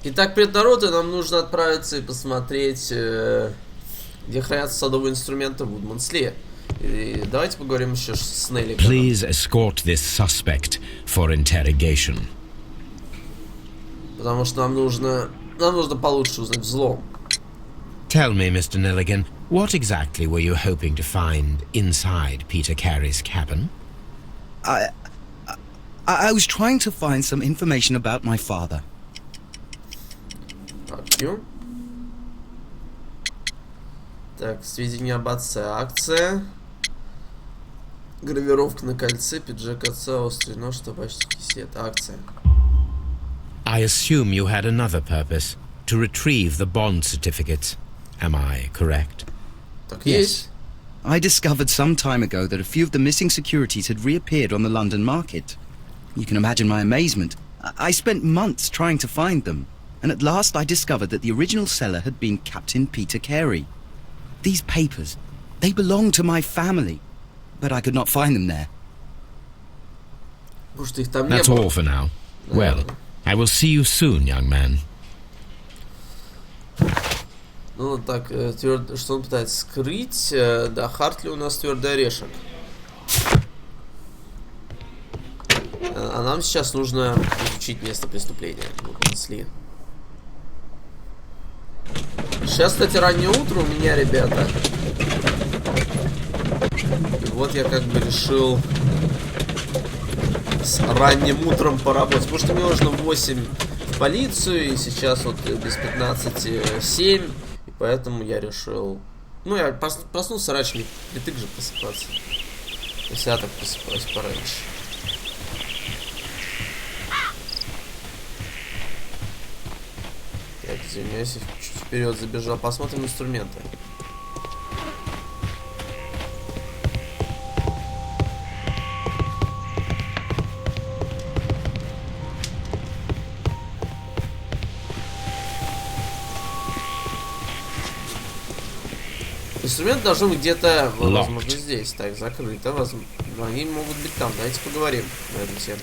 Итак, привет, народ, и нам нужно отправиться и посмотреть, где хранятся садовые инструменты в Вудмансле. И давайте поговорим еще с Нелликом. Please escort this suspect for interrogation. Потому что нам нужно получше узнать взлом. Tell me, Mr. Nelligan, what exactly were you hoping to find inside Peter Carey's cabin? I was trying to find some information about my father. Так, сведения об отце. Акция. Гравировка на кольце, пиджак отца, острый нож, табачный кисет. Акция. I assume you had another purpose, to retrieve the bond certificates. Am I correct? Так, Yes. есть. I discovered some time ago that a few of the missing securities had reappeared on the London market. You can imagine my amazement. I spent months trying to find them, and at last I discovered that the original seller had been Captain Peter Carey. These papers, they belong to my family, but I could not find them there. Потому что их там не That's было. all for now. Well, I will see you soon, young man. Ну так, что он пытается скрыть? Да, Хартли у нас твердый орешек. А нам сейчас нужно изучить место преступления. Понесли. Сейчас, кстати, раннее утро у меня, ребята. И вот я как бы решил с ранним утром поработать. Потому что мне нужно в 8 в полицию. И сейчас вот без 15:07. И поэтому я решил... Ну, я проснулся раньше, мне притык же просыпаться. Если я так просыпаюсь пораньше. Так, извиняюсь, чуть вперед забежал. Посмотрим инструменты. Инструменты должны быть где-то, возможно, здесь. Так, закрыто. Возможно, они могут быть там. Давайте поговорим на эту тему.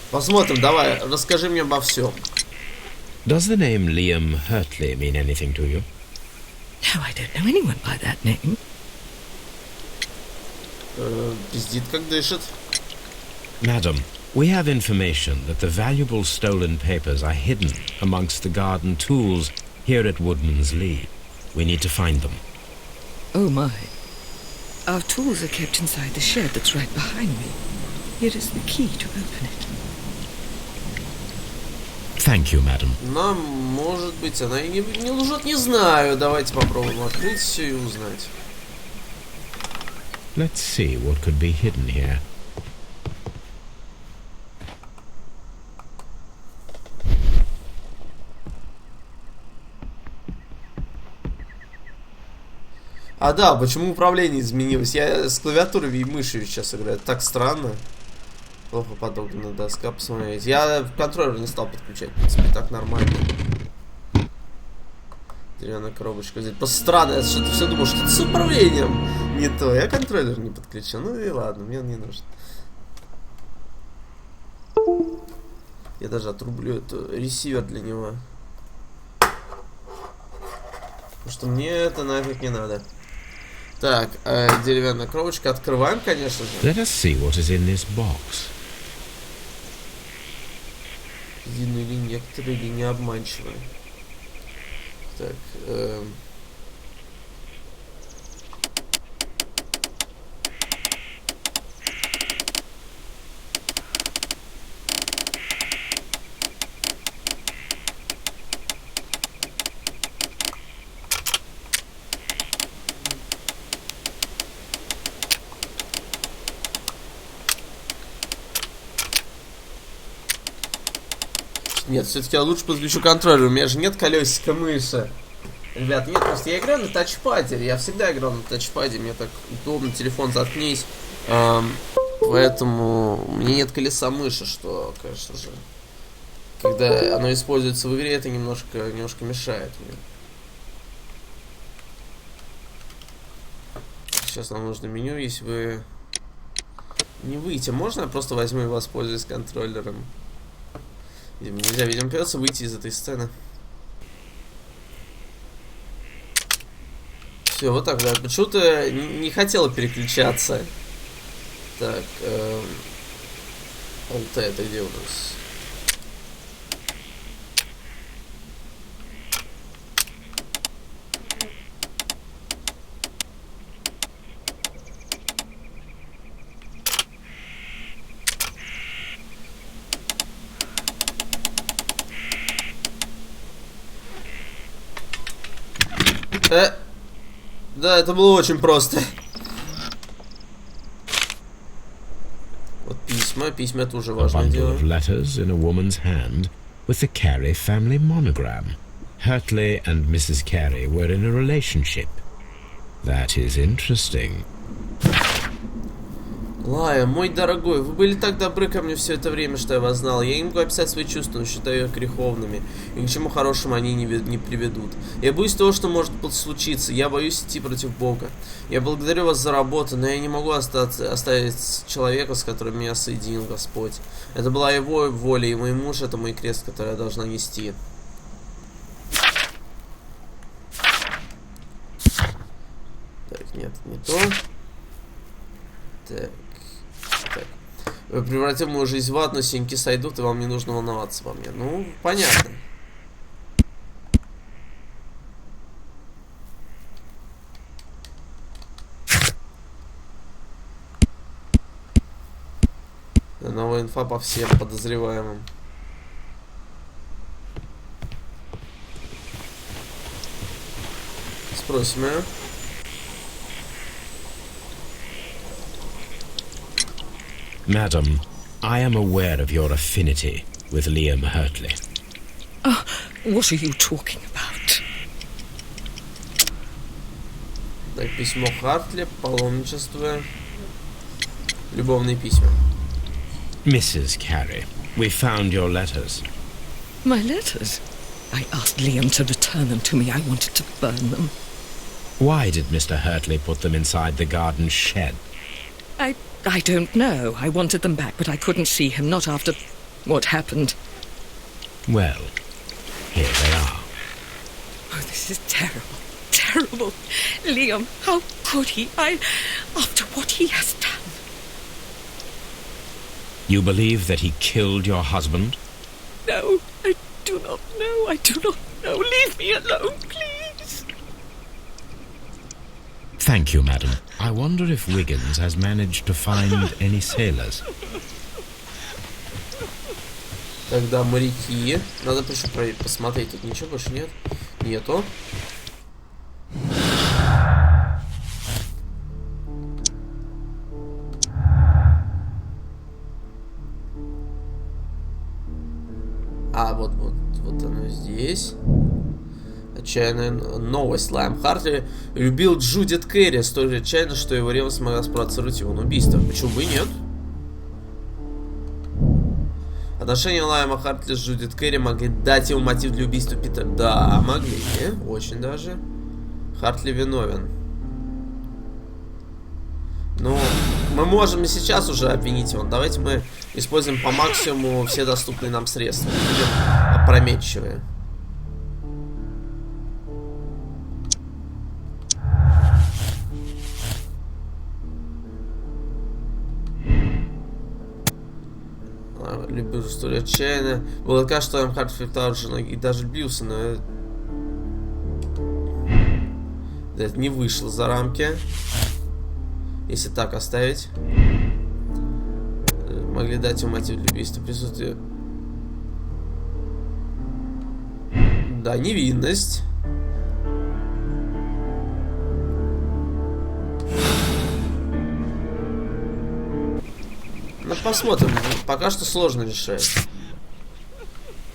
Посмотрим, давай, расскажи мне обо всем. Does the name Liam Hurtley mean anything to you? No, I don't know anyone by that name. Пиздит, как дышит. Madam, we have information that the valuable stolen papers are hidden amongst the garden tools here at Woodman's Lee. We need to find them. Oh my. Our tools are kept inside the shed that's right behind me. Here is the key to open it. Thank you, madam. Но, может быть, она и не лжет, не знаю. Давайте попробуем открыть все и узнать. Let's see what could be hidden here. А да, почему управление изменилось? Я с клавиатурой и мышью сейчас играю. Так странно. Плохо подогнана доска, посмотрите. Я контроллер не стал подключать, в принципе, так нормально. Деревянная коробочка здесь. Просто странно, я что-то все думал, что это с управлением не то. Я контроллер не подключил. Ну и ладно, мне он не нужен. Я даже отрублю эту ресивер для него. Потому что мне это нафиг не надо. Так, деревянная коробочка. Открываем, конечно же. Let us see what is in this box. Единые ли некоторые линии обманчивые. Так, нет, все-таки я лучше подключу контроллер. У меня же нет колесика мыши. Ребят, нет, просто я играю на тачпаде. Я всегда играл на тачпаде. Мне так удобно, телефон заткнись. Поэтому у меня нет колеса мыши, что, конечно же, когда оно используется в игре, это немножко мешает мне. Сейчас нам нужно меню, если вы Не выйти. Можно я просто возьму и воспользуюсь контроллером? Видимо, нельзя. Видимо, придется выйти из этой сцены. Все, вот так, да. Почему-то не хотела переключаться. Так, Alt, это где у нас? Да, это было очень просто. Вот письма. Письма это уже важное дело. Letters in a woman's hand with the Carey family monogram. Hurtley and Mrs. Carey were in a relationship. That is interesting. Лая, мой дорогой, вы были так добры ко мне все это время, что я вас знал. Я не могу описать свои чувства, но считаю их греховными. И к чему хорошему они не приведут. Я боюсь того, что может случиться. Я боюсь идти против Бога. Я благодарю вас за работу, но я не могу оставить человека, с которым меня соединил Господь. Это была его воля, и мой муж — это мой крест, который я должна нести. Так, нет, не то. Так. Вы превратили мою жизнь в ад, но синяки сойдут, и вам не нужно волноваться во мне. Ну, понятно. Новая инфа по всем подозреваемым. Спросим ее. Madam, I am aware of your affinity with Liam Hurtley. What are you talking about? Так, письмо Хартли, паломничество, любовные письма. Mrs. Carey, we found your letters. My letters? I asked Liam to return them to me. I wanted to burn them. Why did Mr. Hurtley put them inside the garden shed? I don't know. I wanted them back, but I couldn't see him, not after what happened. Well, here they are. Oh, this is terrible. Terrible. Liam, how could he? After what he has done. You believe that he killed your husband? No, I do not know. I do not know. Leave me alone, please. Thank you, madam. I wonder if Wiggins has managed to find any sailors. Тогда моряки. Надо еще посмотреть. Тут ничего больше нет. Нету. А, вот оно здесь. Отчаянная новость. Лайм Хартли любил Джудит Керри столь отчаянно, что его ревность смогла спровоцировать его на убийство. Почему бы и нет? Отношения Лайма Хартли с Джудит Керри могли дать ему мотив для убийства Питера. Да, могли. Очень даже. Хартли виновен. Ну, мы можем и сейчас уже обвинить его. Давайте мы используем по максимуму все доступные нам средства. Будем опрометчивые. Любил столь отчаянно. Было так, что Лайм Хартли флиртовал с женой и даже любился, но это не вышло за рамки. Если так оставить. Могли дать ему мотив для убийства. Присутствие. Да, невинность. Ну, посмотрим. Пока что сложно решать.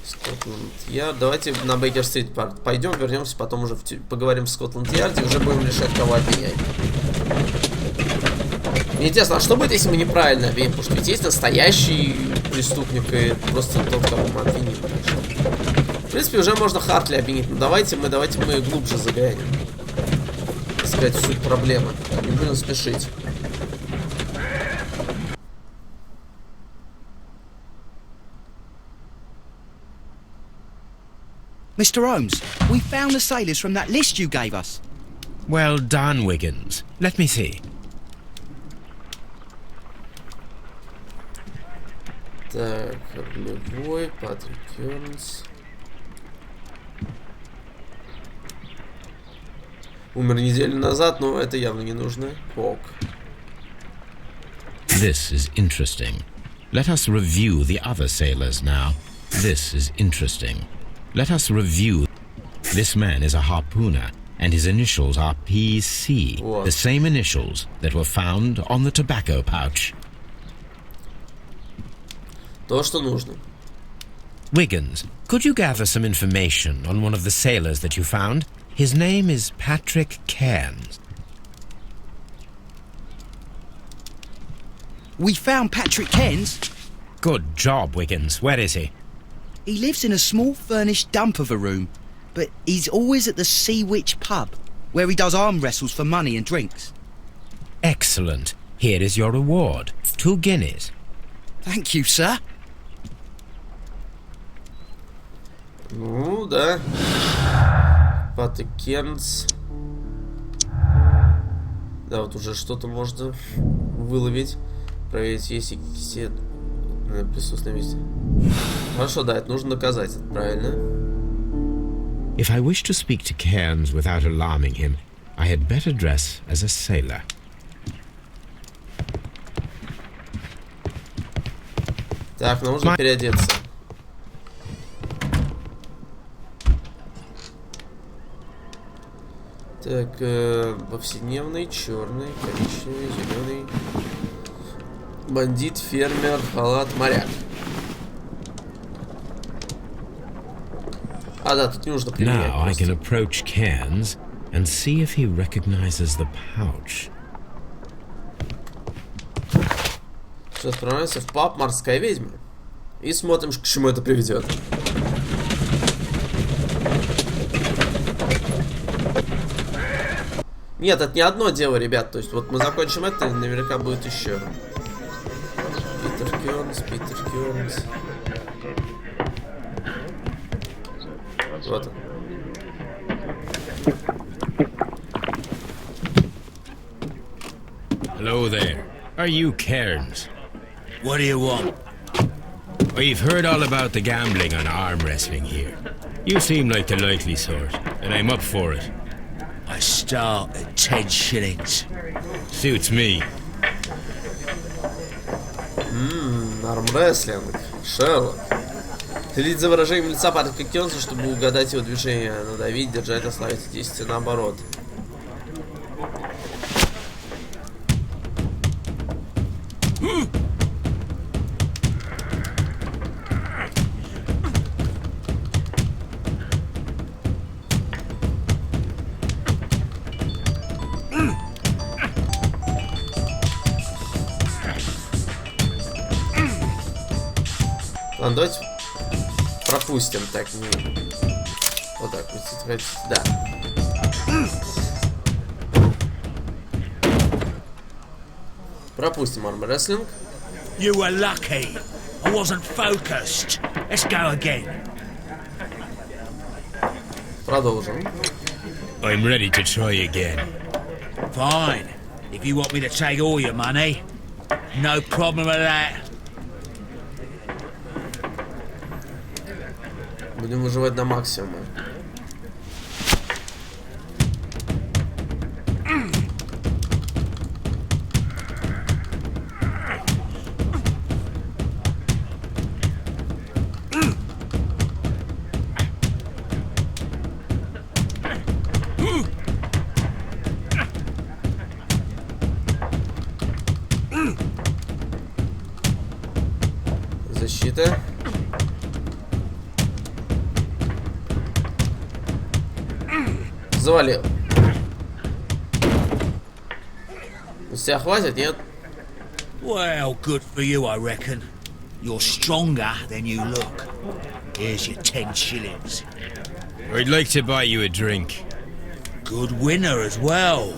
Скотланд-Ярд. Давайте на Бейкер-стрит пойдем, вернемся, потом уже поговорим в Скотланд-Ярде и уже будем решать, кого обвинять. Мне интересно, а что будет, если мы неправильно обвиним? Потому что ведь есть настоящий преступник и просто тот, кого мы обвиним. В принципе, уже можно Хартли обвинить. Но давайте мы глубже заглянем. Так сказать, суть проблемы. Не будем спешить. Mr. Holmes, we found the sailors from that list you gave us. Well done, Wiggins. Let me see. Так, рулевой, Патрик Кернс. Умер неделю назад, но это явно не нужно. Ок. This is interesting. Let us review the other sailors now. This is interesting. Let us review. This man is a harpooner, and his initials are PC, What? the same initials that were found on the tobacco pouch. То, что нужно. Wiggins, could you gather some information on one of the sailors that you found? His name is Patrick Cairns. We found Patrick Cairns. Good job, Wiggins. Where is he? He lives in a small furnished dump of a room, but he's always at the Sea Witch pub, where he does arm wrestles for money and drinks. Excellent. Here is your reward. 2 guineas. Thank you, sir. Ну, да. Патрик Кернс. Да, вот уже что-то можно выловить. Проверить, есть ли все присутствие на месте. Хорошо, да, это нужно доказать, это правильно. If I wish to speak to Cairns without alarming him, I had better dress as a sailor. Так, нам нужно переодеться. Так, повседневный, черный, коричневый, зеленый. Бандит, фермер, халат, моряк. А, да, тут не нужно применять. Now I can approach Cairns and see if he recognizes the pouch. Сейчас отправляемся в паб «Морская ведьма». И смотрим, к чему это приведет. Нет, это не одно дело, ребят. То есть вот мы закончим это, и наверняка будет еще. Питер Кернс, Питер Кернс. Вот он. Hello there. Are you Cairns? What do you want? We've heard all about the gambling on arm wrestling here. You seem like the likely sort, and I'm up for it. I start at 10 shillings. Suits me. Армрестлинг. Шерлок. Следить за выражением лица Патрика Кернса, чтобы угадать его движение. Надавить, держать, ослабить действие наоборот. Ладно, давайте пропустим так. Вот так вот. Да. Пропустим армрестлинг. You were lucky. I wasn't focused. Let's go again. Продолжим. I'm ready to try again. Fine. If you want me to take all your money, no problem with that. Будем выживать до максимума. Защита. Завалил. С тебя хватит, нет? Well, good for you, I reckon. You're stronger than you look. Here's your 10 shillings. I'd like to buy you a drink. Good winner as well.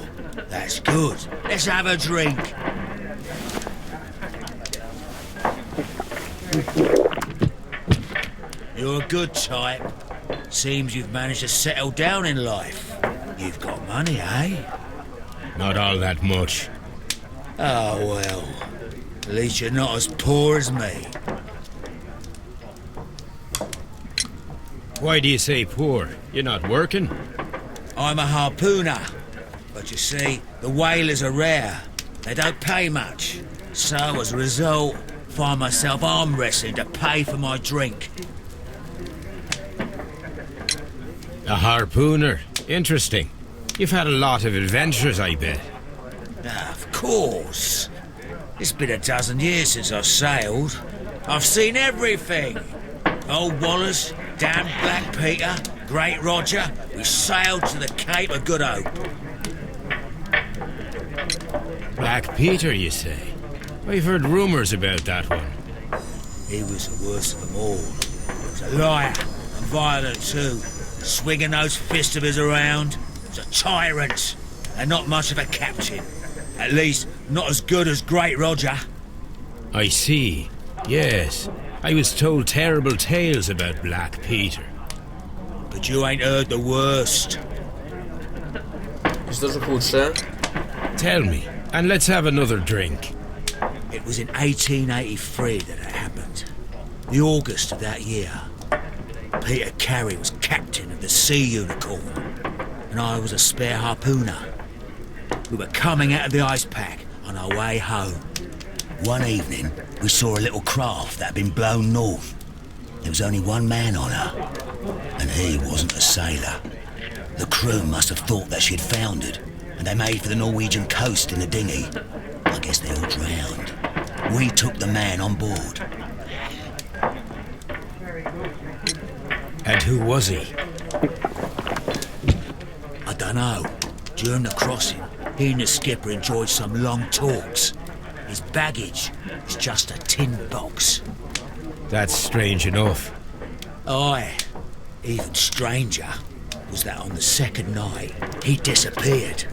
That's good. Let's have a drink. You're a good type. Seems you've managed to settle down in life. You've got money, eh? Not all that much. Oh, well. At least you're not as poor as me. Why do you say poor? You're not working? I'm a harpooner. But you see, the whalers are rare. They don't pay much. So, as a result, find myself arm wrestling to pay for my drink. A harpooner? Interesting. You've had a lot of adventures, I bet. Of course. It's been a dozen years since I've sailed. I've seen everything. Old Wallace, damn Black Peter, Great Roger. We sailed to the Cape of Good Hope. Black Peter, you say? I've heard rumours about that one. He was the worst of them all. He was a liar and violent too. Swinging those fists of his around. He was a tyrant and not much of a captain. At least, not as good as Great Roger. I see. Yes. I was told terrible tales about Black Peter. But you ain't heard the worst. И что же худшее? Tell me, and let's have another drink. It was in 1883 that it happened. The August of that year. Peter Carey was captain of the Sea Unicorn, and I was a spare harpooner. We were coming out of the ice pack on our way home. One evening, we saw a little craft that had been blown north. There was only one man on her, and he wasn't a sailor. The crew must have thought that she had foundered, and they made for the Norwegian coast in a dinghy. I guess they all drowned. We took the man on board. And who was he? I don't know. During the crossing, he and the skipper enjoyed some long talks. His baggage was just a tin box. That's strange enough. Aye. Even stranger was that on the second night, he disappeared.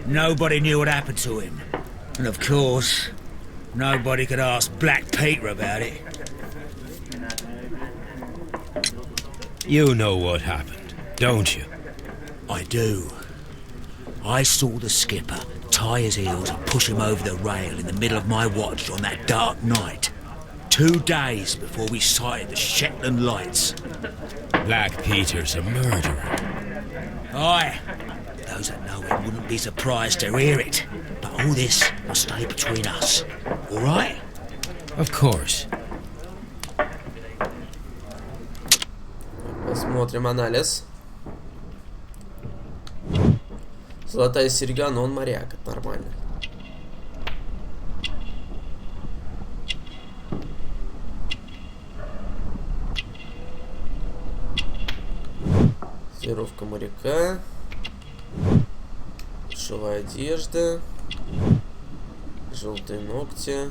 Nobody knew what happened to him. And of course, nobody could ask Black Peter about it. You know what happened, don't you? I do. I saw the skipper tie his heels and push him over the rail in the middle of my watch on that dark night. 2 days before we sighted the Shetland lights. Black Peter's a murderer. Aye. Those that know him wouldn't be surprised to hear it. But all this will stay between us. All right? Of course. Посмотрим анализ. Золотая серьга, но он моряк, это нормально. Татуировка моряка. Дешевая одежда. Желтые ногти.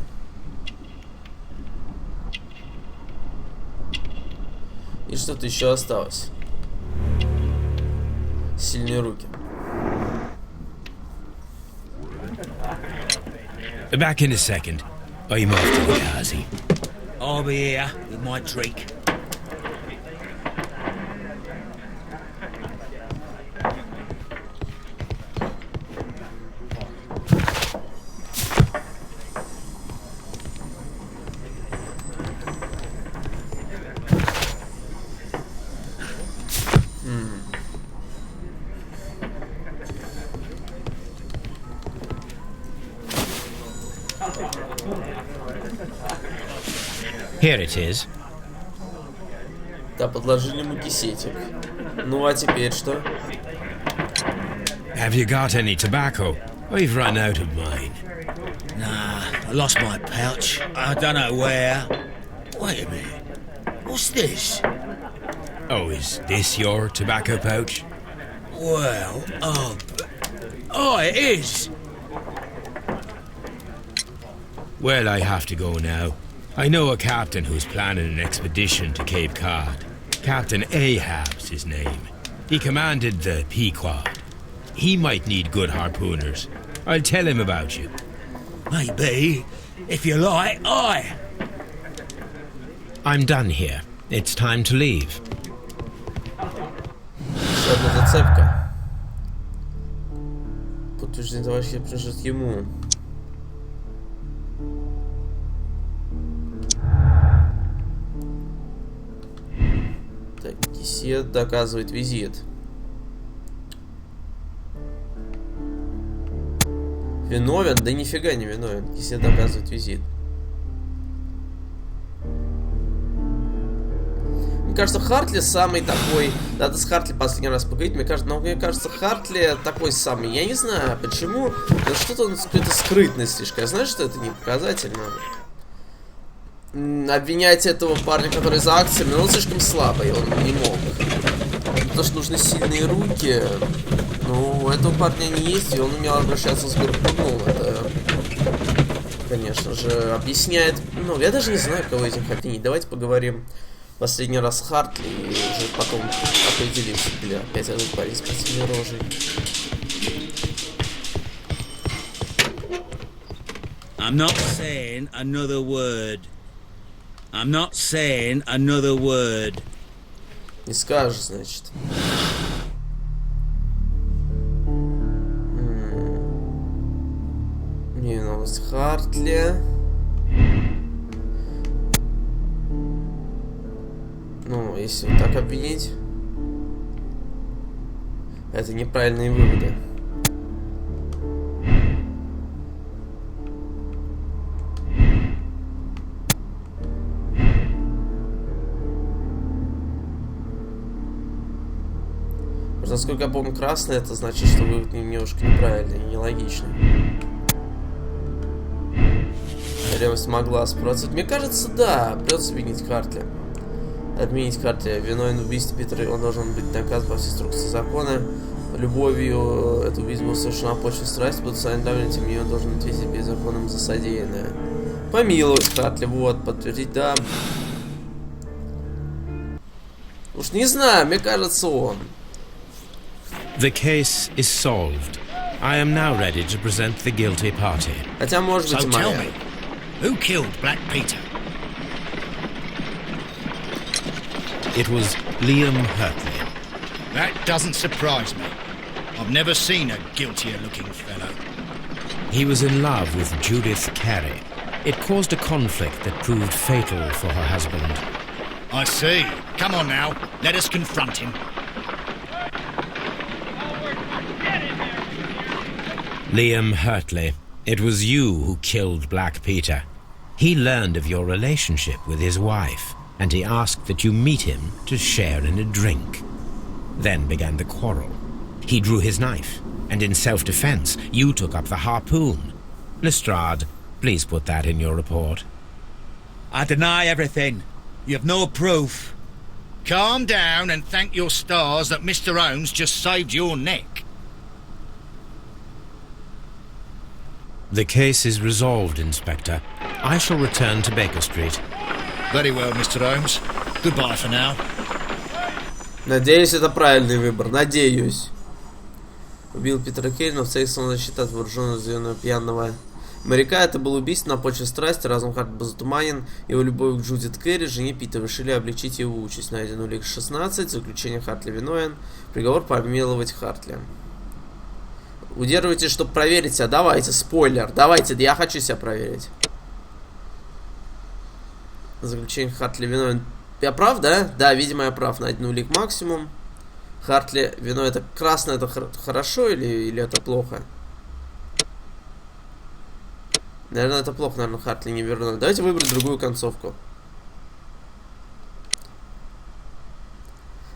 И что-то еще осталось. Сильные руки. Back in a second. I'm off to the Kazi. I'll be here with my drink. Here it is. Да, подложили ему кисетик. Ну а теперь что? Have you got any tobacco? I've run out of mine. Nah, I lost my pouch. I don't know where. Wait a minute. What's this? Oh, is this your tobacco pouch? Well, oh, it is. Well, I have to go now. I know a captain who's planning an expedition to Cape Cod. Captain Ahab's his name. He commanded the Pequod. He might need good harpooners. I'll tell him about you. Maybe. If you like, aye. I'm done here. It's time to leave. зацепка. Подтверждение товарища принадлежит ему. Так, кисет доказывает визит. Виновен? Да нифига не виновен. Кисет доказывает визит. Мне кажется, Хартли самый такой... Надо с Хартли последний раз поговорить. Мне кажется, Хартли такой самый. Я не знаю, почему. Но что-то он какой-то скрытный слишком. Я знаю, что это не показательно. Обвинять этого парня, который за акциями, но он слишком слабый. Он не мог. Потому что нужны сильные руки. Ну, у этого парня не есть, и он умел обращаться с гарпуном. Это, конечно же, объясняет... Ну, я даже не знаю, кого из них обвинить. Давайте поговорим последний раз с Хартли, и уже потом определимся. Бля, опять этот парень с последней рожей. I'm not saying another word. I'm not saying another word. Не скажешь, значит. Невиновность Хартли. Ну, если вот так обвинить, это неправильные выводы. Насколько я помню, красный, это значит, что вывод немножко неправильный, нелогичный. Ревность могла спровоцировать. Мне кажется, да, придется обвинить Хартли. Отменить Хартли. Виновен в убийстве Питера, он должен быть наказан по всей инструкции закона. Любовью это убийство было совершено на почве страсти, будут сами давление, тем не менее он должен ответить перед законом за содеянное. Помиловать Хартли, вот, подтвердить, да. Уж не знаю, мне кажется, он. The case is solved. I am now ready to present the guilty party. Хотя, может быть, So tell me, who killed Black Peter? It was Liam Hurtley. That doesn't surprise me. I've never seen a guiltier-looking fellow. He was in love with Judith Carey. It caused a conflict that proved fatal for her husband. I see. Come on now, let us confront him. Liam Hurtley, it was you who killed Black Peter. He learned of your relationship with his wife, and he asked that you meet him to share in a drink. Then began the quarrel. He drew his knife, and in self-defense, you took up the harpoon. Lestrade, please put that in your report. I deny everything. You have no proof. Calm down and thank your stars that Mr. Holmes just saved your neck. The case is resolved, Inspector. I shall return to Baker Street. Very well, Mr. Holmes. Goodbye for now. Надеюсь, это правильный выбор. Надеюсь. Убил Питера Керри, но в целях самозащиты от вооруженного зеленого пьяного моряка. Это было убийство на почве страсти. Разум Харт был затуманен. Его любовь к Джудит Керри, жене Питера, решили облегчить его участь. Найден улик 16. Заключение Хартли виновен. Приговор помиловать Хартли. Удерживайте, чтобы проверить себя. Давайте, спойлер. Давайте, я хочу себя проверить. Заключение Хартли виновен. Я прав, да? Да, видимо, я прав. Найден улик максимум. Хартли виновен. Это красное, это хорошо или это плохо? Наверное, это плохо. Наверное, Хартли не вернул. Давайте выбрать другую концовку.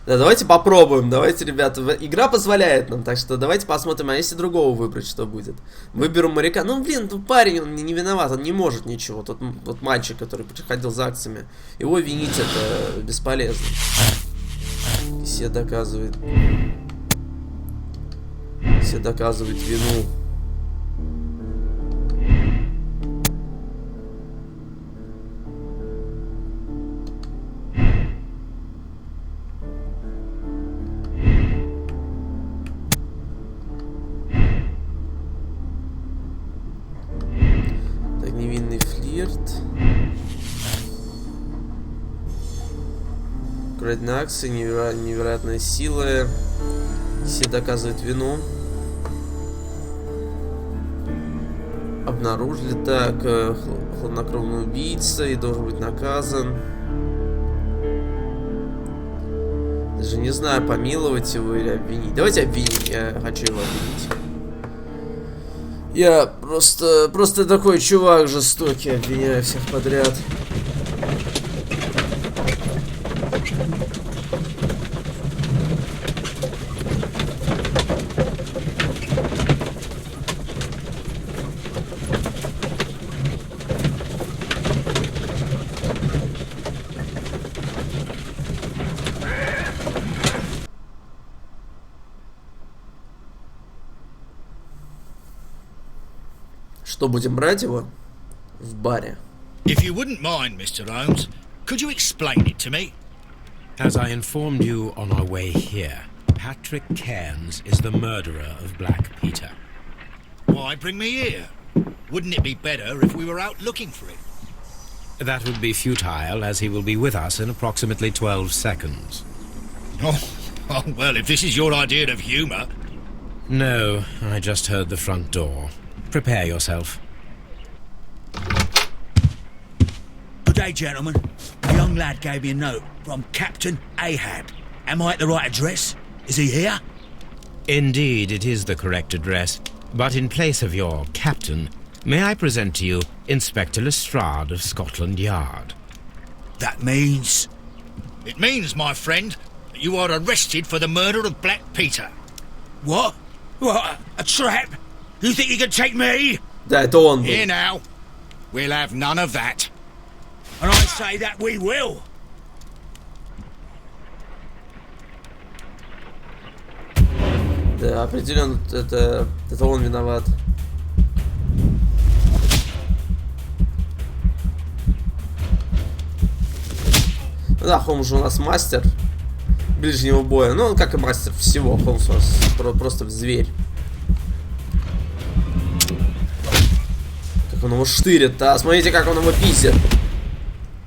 Да, давайте попробуем. Давайте, ребята. Игра позволяет нам, так что давайте посмотрим, а если другого выбрать, что будет. Выберу моряка. Ну, блин, тут парень, он не виноват, он не может ничего. Тот мальчик, который приходил за акциями. Его винить это бесполезно. Все доказывает вину. Невинный флирт. Краденые акции, невероятные силы. Все доказывают вину. Обнаружили. Так, хладнокровный убийца и должен быть наказан. Даже не знаю, помиловать его или обвинить. Давайте обвинить. Я хочу его обвинить. Я просто такой чувак жестокий, обвиняю всех подряд. Что, будем брать его в баре? If you wouldn't mind, Mr. Holmes, could you explain it to me? As I informed you on our way here, Patrick Cairns is the murderer of Black Peter. Why bring me here? Wouldn't it be better if we were out looking for him? That would be futile, as he will be with us in approximately 12 seconds. Oh, well, if this is your idea of humour... No, I just heard the front door. Prepare yourself. Good day, gentlemen. A young lad gave me a note from Captain Ahab. Am I at the right address? Is he here? Indeed, it is the correct address. But in place of your captain, may I present to you Inspector Lestrade of Scotland Yard? That means... It means, my friend, that you are arrested for the murder of Black Peter. What? What? A trap? You think you can take me? Да, это он был. Here now. We'll have none of that. And I say that we will. Да, определенно, это он виноват. Да, Холмс же у нас мастер ближнего боя. Ну, он как и мастер всего. Холмс у нас просто зверь. Как он его штырит, а смотрите, как он его писит.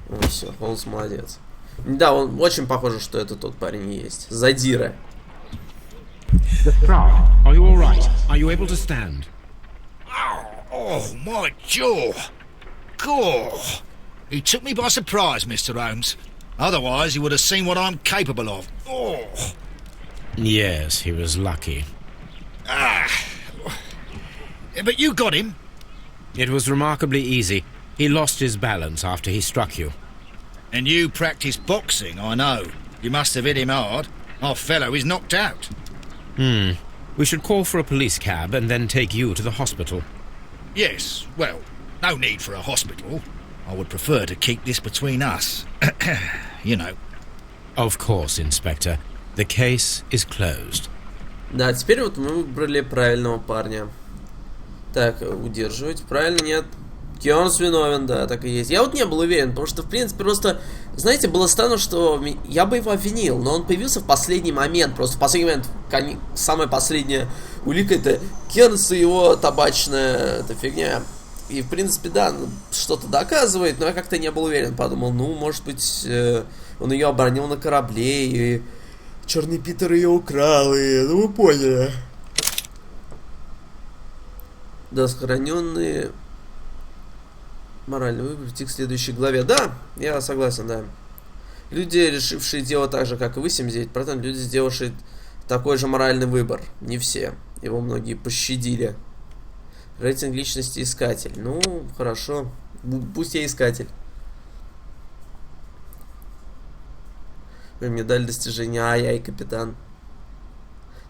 Ну все, Холмс молодец. Да, он очень похоже, что это тот парень и есть. Задира. Are you all right? Are you able to stand? Oh, my jaw. Gore. He took me by surprise, Mr. Holmes. Otherwise, he would have seen what I'm capable of. Oh. Yes, he was lucky. But you got him. It was remarkably easy. He lost his balance after he struck you. And you practice boxing, I know. You must have hit him hard. Our fellow is knocked out. We should call for a police cab and then take you to the hospital. Yes, well, no need for a hospital. I would prefer to keep this between us. You know. Of course, Inspector. The case is closed. Да, теперь вот мы выбрали правильного парня. Так, удерживать. Правильно, нет. Кёрнс виновен, да, так и есть. Я вот не был уверен, потому что, в принципе, просто, знаете, было странно, что я бы его обвинил, но он появился в последний момент, просто в последний момент, самая последняя улика — это Кёрнс и его табачная эта фигня. И, в принципе, да, что-то доказывает, но я как-то не был уверен, подумал, ну, может быть, он ее оборонил на корабле, и Чёрный Питер ее украл, и, ну, вы поняли. Да, сохраненные... Моральный выбор идти к следующей главе. Да, я согласен, да. Люди, решившие делать так же, как и вы, 79%, люди, сделавшие такой же моральный выбор. Не все. Его многие пощадили. Рейтинг личности искатель. Ну, хорошо. Пусть я искатель. Медаль достижения. Ай-яй, капитан.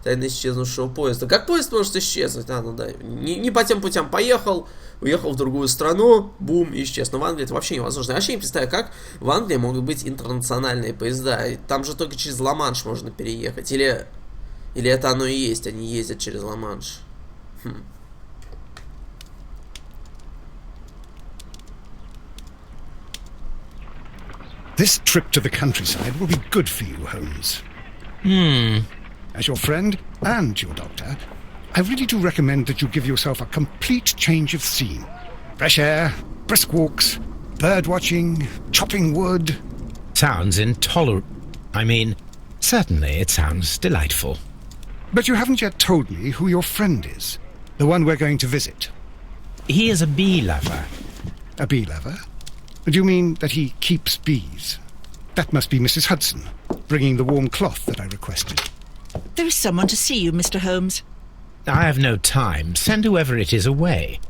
Тайна исчезнувшего поезда. Как поезд может исчезнуть? Ну да. Не по тем путям поехал, уехал в другую страну, бум, исчез. Но в Англии это вообще невозможно. Я вообще не представляю, как в Англии могут быть интернациональные поезда. Там же только через Ла-Манш можно переехать. Или это оно и есть, они ездят через Ла-Манш. This trip to the countryside will be good for you, Holmes. As your friend and your doctor, I really do recommend that you give yourself a complete change of scene. Fresh air, brisk walks, bird watching, chopping wood. Sounds intolerable. I mean, certainly it sounds delightful. But you haven't yet told me who your friend is. The one we're going to visit. He is a bee lover. A bee lover? Do you mean that he keeps bees? That must be Mrs. Hudson, bringing the warm cloth that I requested. There is someone to see you, Mr. Holmes. I have no time. Send whoever it is away.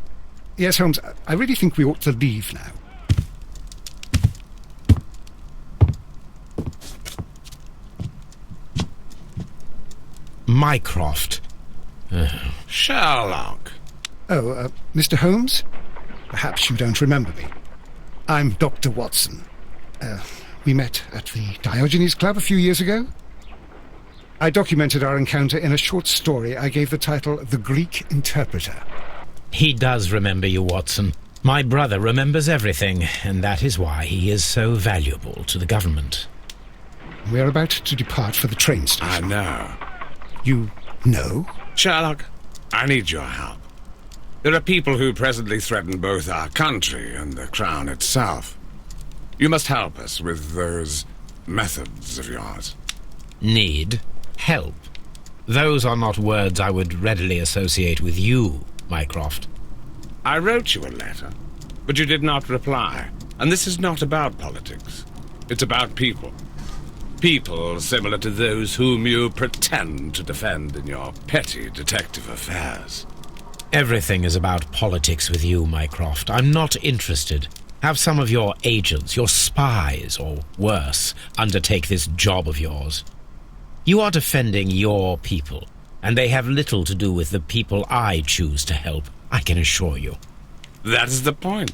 Yes, Holmes, I really think we ought to leave now. Mycroft. Sherlock. Oh, Mr. Holmes? Perhaps you don't remember me. I'm Dr. Watson. We met at the Diogenes Club a few years ago. I documented our encounter in a short story I gave the title The Greek Interpreter. He does remember you, Watson. My brother remembers everything, and that is why he is so valuable to the government. We're about to depart for the train I station. know. You know? Sherlock, I need your help. There are people who presently threaten both our country and the Crown itself. You must help us with those methods of yours. Need? Help? Those are not words I would readily associate with you, Mycroft. I wrote you a letter, but you did not reply. And this is not about politics. It's about people. People similar to those whom you pretend to defend in your petty detective affairs. Everything is about politics with you, Mycroft. I'm not interested. Have some of your agents, your spies, or worse, undertake this job of yours. You are defending your people, and they have little to do with the people I choose to help, I can assure you. That is the point.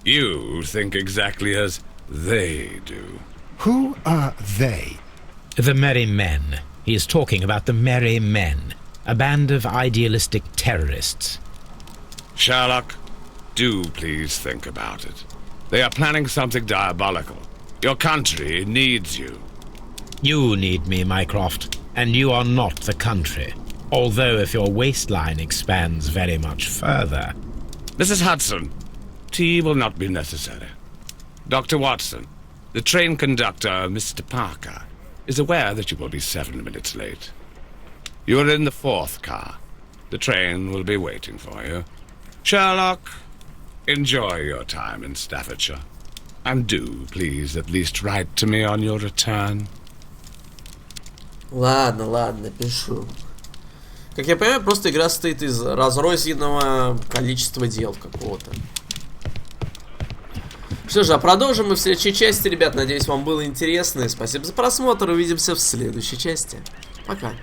You think exactly as they do. Who are they? The Merry Men. He is talking about the Merry Men, a band of idealistic terrorists. Sherlock, do please think about it. They are planning something diabolical. Your country needs you. You need me, Mycroft, and you are not the country. Although if your waistline expands very much further. Mrs. Hudson, tea will not be necessary. Dr. Watson, the train conductor, Mr. Parker, is aware that you will be 7 minutes late. You are in the 4th car. The train will be waiting for you. Sherlock, enjoy your time in Staffordshire. And do, please, at least write to me on your return. Ладно, пишу. Как я понимаю, просто игра состоит из разрозненного количества дел какого-то. Что же, а продолжим мы в следующей части, ребят. Надеюсь, вам было интересно. И спасибо за просмотр. Увидимся в следующей части. Пока.